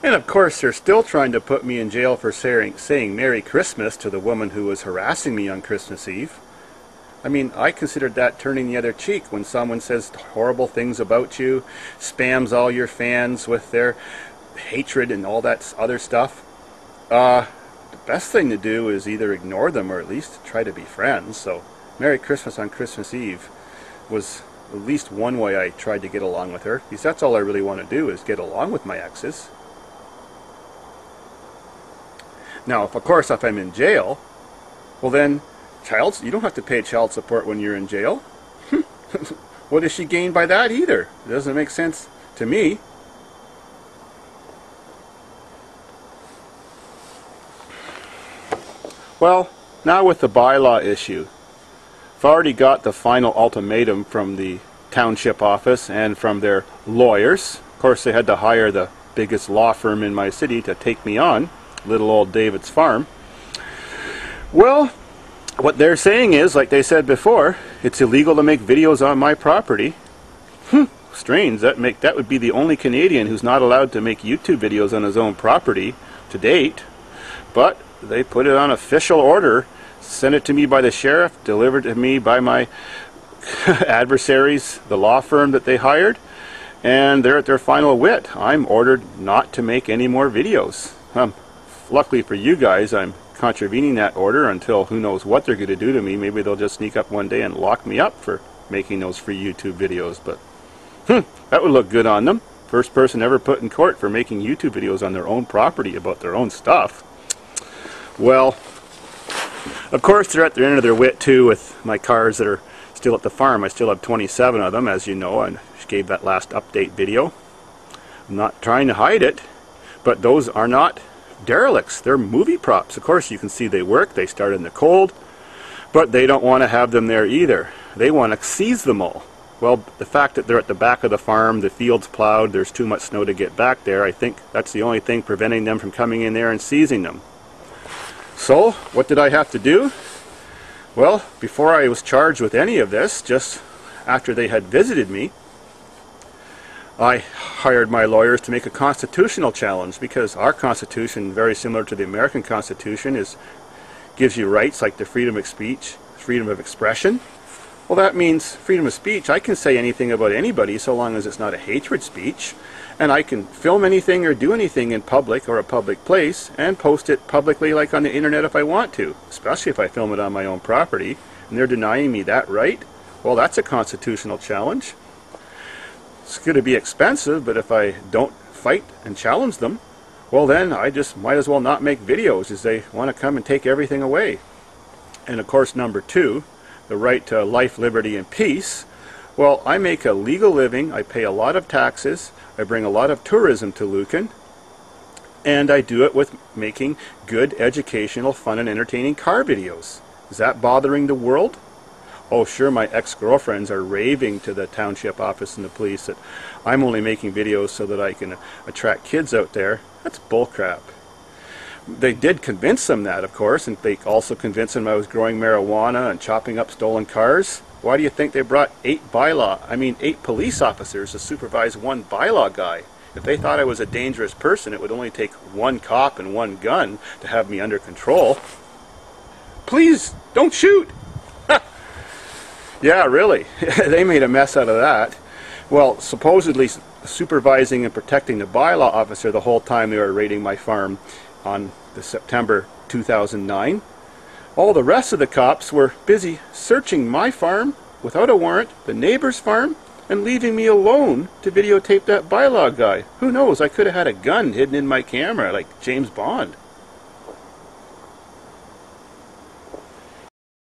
And of course they're still trying to put me in jail for saying Merry Christmas to the woman who was harassing me on Christmas Eve. I mean, I considered that turning the other cheek when someone says horrible things about you, spams all your fans with their hatred and all that other stuff. The best thing to do is either ignore them or at least try to be friends. So Merry Christmas on Christmas Eve was at least one way I tried to get along with her, because that's all I really want to do is get along with my exes. Now, of course, if I'm in jail, well then, you don't have to pay child support when you're in jail. What does she gain by that either? It doesn't make sense to me. Well, now with the bylaw issue, I've already got the final ultimatum from the township office and from their lawyers. Of course, they had to hire the biggest law firm in my city to take me on, little old Davidsfarm. Well, what they're saying is, like they said before, it's illegal to make videos on my property. Strange. That would be the only Canadian who's not allowed to make YouTube videos on his own property to date. But they put it on official order, sent it to me by the sheriff, delivered to me by my adversaries, the law firm that they hired, and they're at their final wit. I'm ordered not to make any more videos. Luckily for you guys, I'm contravening that order until who knows what they're going to do to me. Maybe they'll just sneak up one day and lock me up for making those free YouTube videos. But that would look good on them. First person ever put in court for making YouTube videos on their own property about their own stuff. Well, of course they're at the end of their wit too with my cars that are still at the farm. I still have 27 of them, as you know. I gave that last update video. I'm not trying to hide it, but those are not derelicts. They're movie props. Of course, you can see they work. They start in the cold, but they don't want to have them there either. They want to seize them all. Well, the fact that they're at the back of the farm, the field's plowed, there's too much snow to get back there, I think that's the only thing preventing them from coming in there and seizing them. So, what did I have to do? Well, before I was charged with any of this, just after they had visited me, I hired my lawyers to make a constitutional challenge, because our Constitution, very similar to the American Constitution, gives you rights like the freedom of speech, freedom of expression. Well, that means freedom of speech. I can say anything about anybody so long as it's not a hatred speech, and I can film anything or do anything in public or a public place and post it publicly, like on the internet, if I want to, especially if I film it on my own property, and they're denying me that right. Well, that's a constitutional challenge. It's going to be expensive, but if I don't fight and challenge them, well then I just might as well not make videos, as they want to come and take everything away. And of course, number two, the right to life, liberty, and peace. Well, I make a legal living, I pay a lot of taxes, I bring a lot of tourism to Lucan, and I do it with making good, educational, fun, and entertaining car videos. Is that bothering the world? Oh sure, my ex-girlfriends are raving to the township office and the police that I'm only making videos so that I can attract kids out there. That's bullcrap. They did convince them that, of course, and they also convinced them I was growing marijuana and chopping up stolen cars. Why do you think they brought 8 police officers to supervise one bylaw guy? If they thought I was a dangerous person, it would only take 1 cop and 1 gun to have me under control. Please, don't shoot! Yeah, really. They made a mess out of that. Well, supposedly supervising and protecting the bylaw officer the whole time they were raiding my farm on the September 2009. All the rest of the cops were busy searching my farm without a warrant, the neighbor's farm, and leaving me alone to videotape that bylaw guy. Who knows, I could have had a gun hidden in my camera like James Bond.